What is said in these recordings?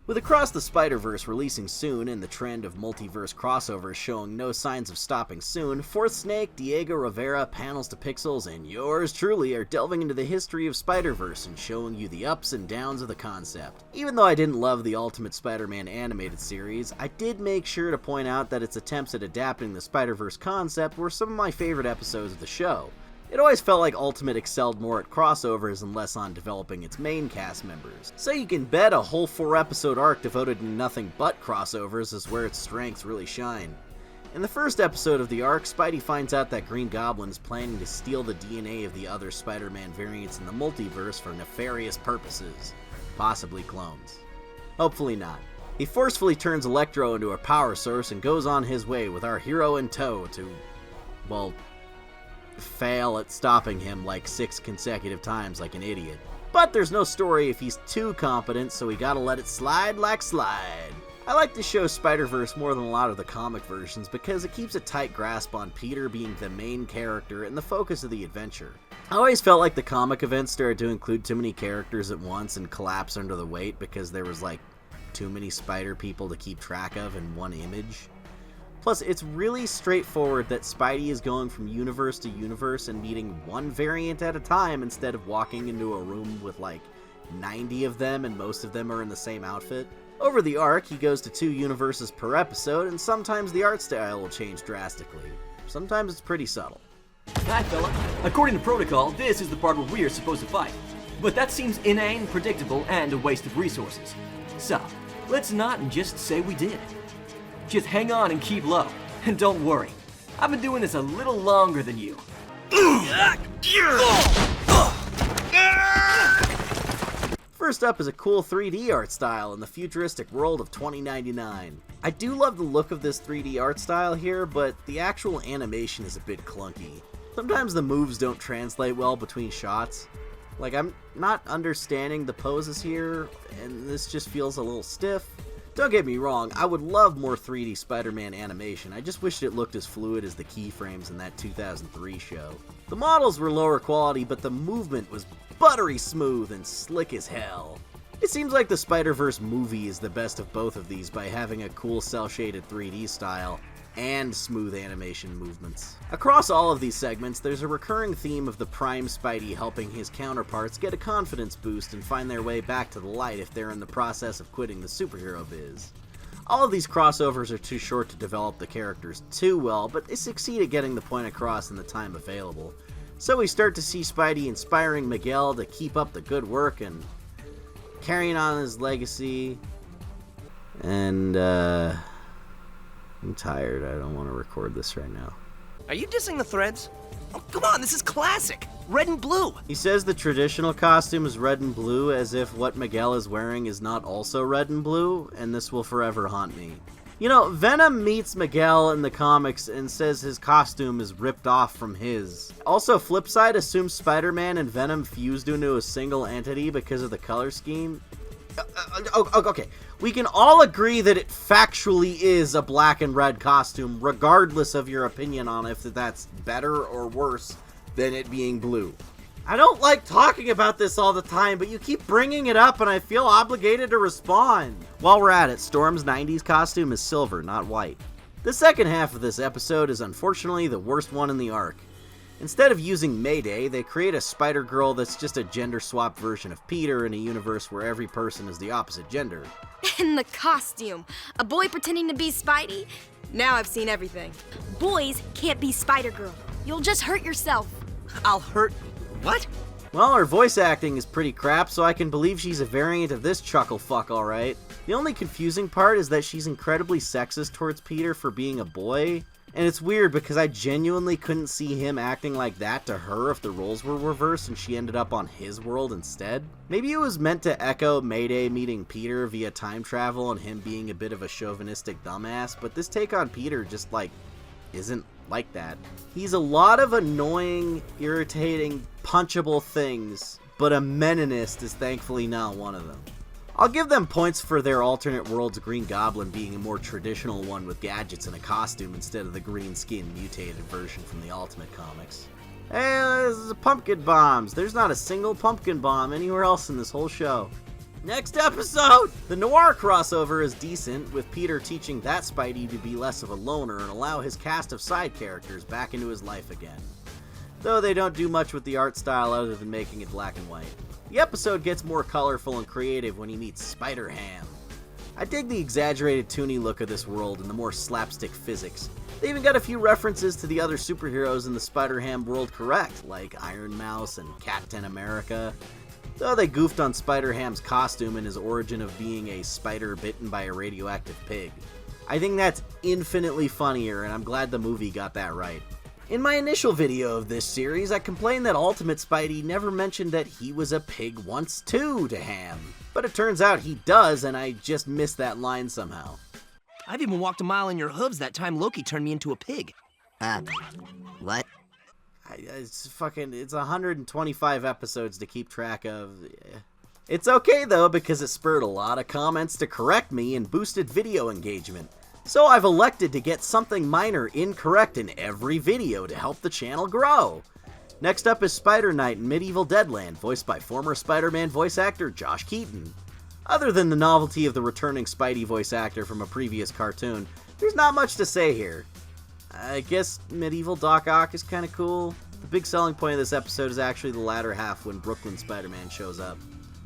With Across the Spider-Verse releasing soon and the trend of multiverse crossovers showing no signs of stopping soon, Fourth Snake, Diego Rivera, Panels to Pixels, and yours truly are delving into the history of Spider-Verse and showing you the ups and downs of the concept. Even though I didn't love the Ultimate Spider-Man animated series, I did make sure to point out that its attempts at adapting the Spider-Verse concept were some of my favorite episodes of the show. It always felt like Ultimate excelled more at crossovers and less on developing its main cast members. So you can bet a whole 4-episode arc devoted to nothing but crossovers is where its strengths really shine. In the first episode of the arc, Spidey finds out that Green Goblin is planning to steal the DNA of the other Spider-Man variants in the multiverse for nefarious purposes. Possibly clones. Hopefully not. He forcefully turns Electro into a power source and goes on his way with our hero in tow to, well, fail at stopping him like 6 consecutive times like an idiot. But there's no story if he's too competent, so we gotta let it slide like slide. I like to show Spider-Verse more than a lot of the comic versions because it keeps a tight grasp on Peter being the main character and the focus of the adventure. I always felt like the comic events started to include too many characters at once and collapse under the weight because there was like too many Spider people to keep track of in one image. Plus, it's really straightforward that Spidey is going from universe to universe and meeting one variant at a time instead of walking into a room with like 90 of them and most of them are in the same outfit. Over the arc, he goes to 2 universes per episode, and sometimes the art style will change drastically. Sometimes it's pretty subtle. Hi, fella. According to protocol, this is the part where we're supposed to fight. But that seems inane, predictable, and a waste of resources. So, let's not and just say we did. Just hang on and keep low. And don't worry, I've been doing this a little longer than you. First up is a cool 3D art style in the futuristic world of 2099. I do love the look of this 3D art style here, but the actual animation is a bit clunky. Sometimes the moves don't translate well between shots. Like, I'm not understanding the poses here, and this just feels a little stiff. Don't get me wrong, I would love more 3D Spider-Man animation, I just wished it looked as fluid as the keyframes in that 2003 show. The models were lower quality, but the movement was buttery smooth and slick as hell. It seems like the Spider-Verse movie is the best of both of these by having a cool cel-shaded 3D style and smooth animation movements. Across all of these segments, there's a recurring theme of the Prime Spidey helping his counterparts get a confidence boost and find their way back to the light if they're in the process of quitting the superhero biz. All of these crossovers are too short to develop the characters too well, but they succeed at getting the point across in the time available. So we start to see Spidey inspiring Miguel to keep up the good work and carrying on his legacy. And, I'm tired. I don't want to record this right now. Are you dissing the Threads? Oh, come on, this is classic. Red and blue. He says the traditional costume is red and blue as if what Miguel is wearing is not also red and blue, and this will forever haunt me. You know, Venom meets Miguel in the comics and says his costume is ripped off from his. Also, Flipside assumes Spider-Man and Venom fused into a single entity because of the color scheme. Okay, we can all agree that it factually is a black and red costume, regardless of your opinion on if that's better or worse than it being blue. I don't like talking about this all the time, but you keep bringing it up and I feel obligated to respond. While we're at it, Storm's 90s costume is silver, not white. The second half of this episode is unfortunately the worst one in the arc. Instead of using Mayday, they create a Spider-Girl that's just a gender-swapped version of Peter in a universe where every person is the opposite gender. And the costume. A boy pretending to be Spidey? Now I've seen everything. Boys can't be Spider-Girl. You'll just hurt yourself. I'll hurt... what? Well, her voice acting is pretty crap, so I can believe she's a variant of this chuckle fuck, alright. The only confusing part is that she's incredibly sexist towards Peter for being a boy. And it's weird because I genuinely couldn't see him acting like that to her if the roles were reversed and she ended up on his world instead. Maybe it was meant to echo Mayday meeting Peter via time travel and him being a bit of a chauvinistic dumbass, but this take on Peter just, like, isn't like that. He's a lot of annoying, irritating, punchable things, but a meninist is thankfully not one of them. I'll give them points for their alternate world's Green Goblin being a more traditional one with gadgets and a costume instead of the green skin mutated version from the Ultimate comics. Hey, this is pumpkin bombs. There's not a single pumpkin bomb anywhere else in this whole show. Next episode! The Noir Crossover is decent, with Peter teaching that Spidey to be less of a loner and allow his cast of side characters back into his life again. Though they don't do much with the art style other than making it black and white. The episode gets more colorful and creative when he meets Spider-Ham. I dig the exaggerated toony look of this world and the more slapstick physics. They even got a few references to the other superheroes in the Spider-Ham world correct, like Iron Mouse and Captain America. Though they goofed on Spider-Ham's costume and his origin of being a spider bitten by a radioactive pig. I think that's infinitely funnier, and I'm glad the movie got that right. In my initial video of this series, I complained that Ultimate Spidey never mentioned that he was a pig once too to Ham. But it turns out he does, and I just missed that line somehow. I've even walked a mile in your hooves that time Loki turned me into a pig. What? It's 125 episodes to keep track of. It's okay though, because it spurred a lot of comments to correct me and boosted video engagement. So I've elected to get something minor incorrect in every video to help the channel grow. Next up is Spider Knight in Medieval Deadland, voiced by former Spider-Man voice actor Josh Keaton. Other than the novelty of the returning Spidey voice actor from a previous cartoon, there's not much to say here. I guess Medieval Doc Ock is kinda cool. The big selling point of this episode is actually the latter half when Brooklyn Spider-Man shows up.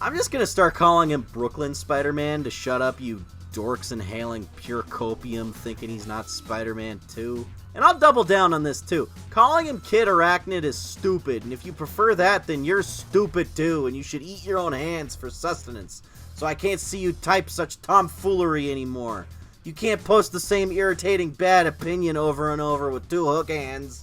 I'm just gonna start calling him Brooklyn Spider-Man to shut up you dorks inhaling pure copium thinking he's not Spider-Man 2. And I'll double down on this too. Calling him Kid Arachnid is stupid, and if you prefer that, then you're stupid too, and you should eat your own hands for sustenance. So I can't see you type such tomfoolery anymore. You can't post the same irritating bad opinion over and over with two hook hands.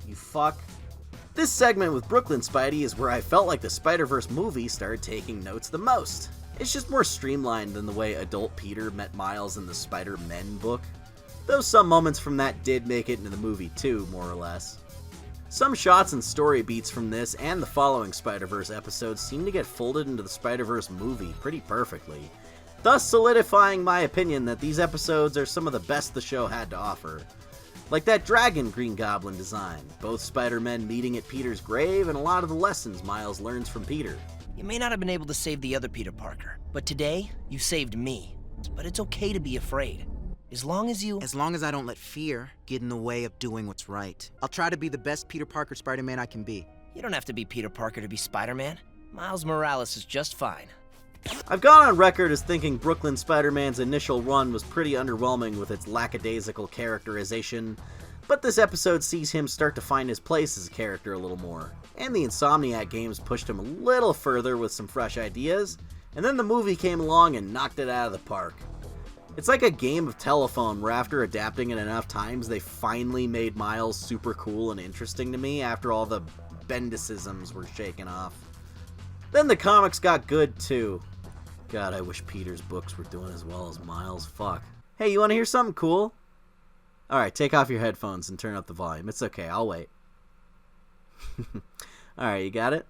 You fuck. This segment with Brooklyn Spidey is where I felt like the Spider-Verse movie started taking notes the most. It's just more streamlined than the way adult Peter met Miles in the Spider-Men book. Though some moments from that did make it into the movie too, more or less. Some shots and story beats from this and the following Spider-Verse episodes seem to get folded into the Spider-Verse movie pretty perfectly, thus solidifying my opinion that these episodes are some of the best the show had to offer. Like that dragon Green Goblin design, both Spider-Men meeting at Peter's grave, and a lot of the lessons Miles learns from Peter. You may not have been able to save the other Peter Parker, but today, you saved me. But it's okay to be afraid. As long as I don't let fear get in the way of doing what's right. I'll try to be the best Peter Parker Spider-Man I can be. You don't have to be Peter Parker to be Spider-Man. Miles Morales is just fine. I've gone on record as thinking Brooklyn Spider-Man's initial run was pretty underwhelming with its lackadaisical characterization, but this episode sees him start to find his place as a character a little more. And the Insomniac games pushed him a little further with some fresh ideas, and then the movie came along and knocked it out of the park. It's like a game of telephone where after adapting it enough times, they finally made Miles super cool and interesting to me after all the Bendicisms were shaken off. Then the comics got good too. God, I wish Peter's books were doing as well as Miles'. Fuck. Hey, you wanna hear something cool? Alright, take off your headphones and turn up the volume. It's okay, I'll wait. Alright, you got it?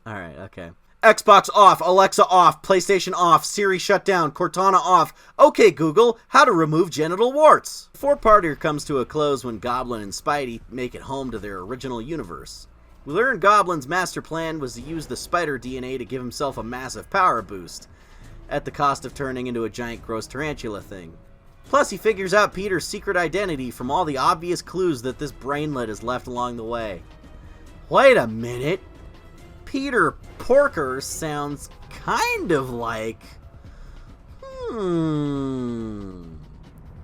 Alright, okay. Xbox off, Alexa off, PlayStation off, Siri shut down, Cortana off. Okay, Google, how to remove genital warts. The four-parter comes to a close when Goblin and Spidey make it home to their original universe. We learn Goblin's master plan was to use the spider DNA to give himself a massive power boost, at the cost of turning into a giant gross tarantula thing. Plus, he figures out Peter's secret identity from all the obvious clues that this brainlet has left along the way. Wait a minute. Peter Porker sounds kind of like...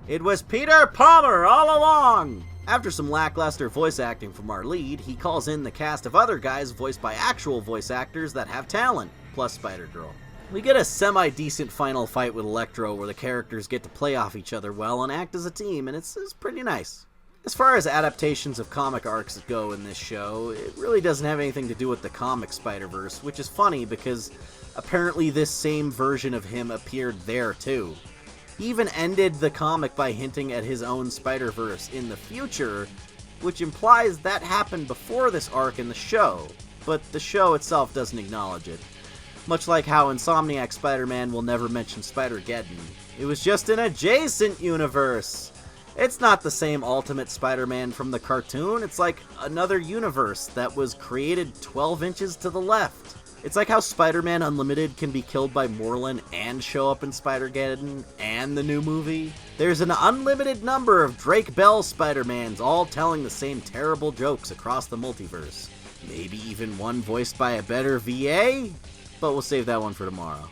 It was Peter Palmer all along! After some lackluster voice acting from our lead, he calls in the cast of other guys voiced by actual voice actors that have talent, plus Spider-Girl. We get a semi-decent final fight with Electro where the characters get to play off each other well and act as a team, and it's pretty nice. As far as adaptations of comic arcs go in this show, it really doesn't have anything to do with the comic Spider-Verse, which is funny because apparently this same version of him appeared there too. He even ended the comic by hinting at his own Spider-Verse in the future, which implies that happened before this arc in the show, but the show itself doesn't acknowledge it. Much like how Insomniac Spider-Man will never mention Spider-Geddon. It was just an adjacent universe! It's not the same Ultimate Spider-Man from the cartoon, it's like another universe that was created 12 inches to the left. It's like how Spider-Man Unlimited can be killed by Morlun and show up in Spider-Geddon and the new movie. There's an unlimited number of Drake Bell Spider-Mans all telling the same terrible jokes across the multiverse. Maybe even one voiced by a better VA? But we'll save that one for tomorrow.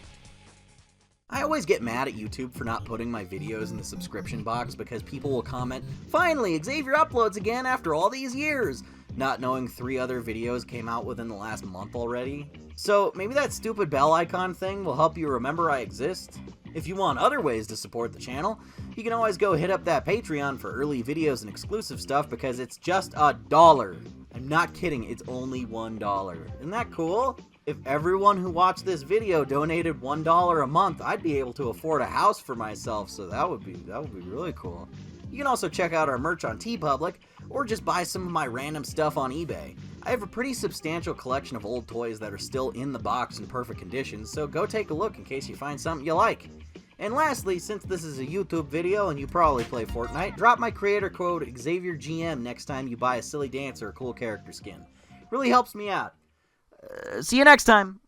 I always get mad at YouTube for not putting my videos in the subscription box because people will comment, "Finally, Xavier uploads again after all these years," not knowing 3 other videos came out within the last month already. So maybe that stupid bell icon thing will help you remember I exist. If you want other ways to support the channel, you can always go hit up that Patreon for early videos and exclusive stuff because it's just $1. I'm not kidding, it's only $1. Isn't that cool? If everyone who watched this video donated $1 a month, I'd be able to afford a house for myself, so that would be really cool. You can also check out our merch on TeePublic, or just buy some of my random stuff on eBay. I have a pretty substantial collection of old toys that are still in the box in perfect condition, so go take a look in case you find something you like. And lastly, since this is a YouTube video and you probably play Fortnite, drop my creator code XavierGM next time you buy a silly dance or a cool character skin. Really helps me out. See you next time!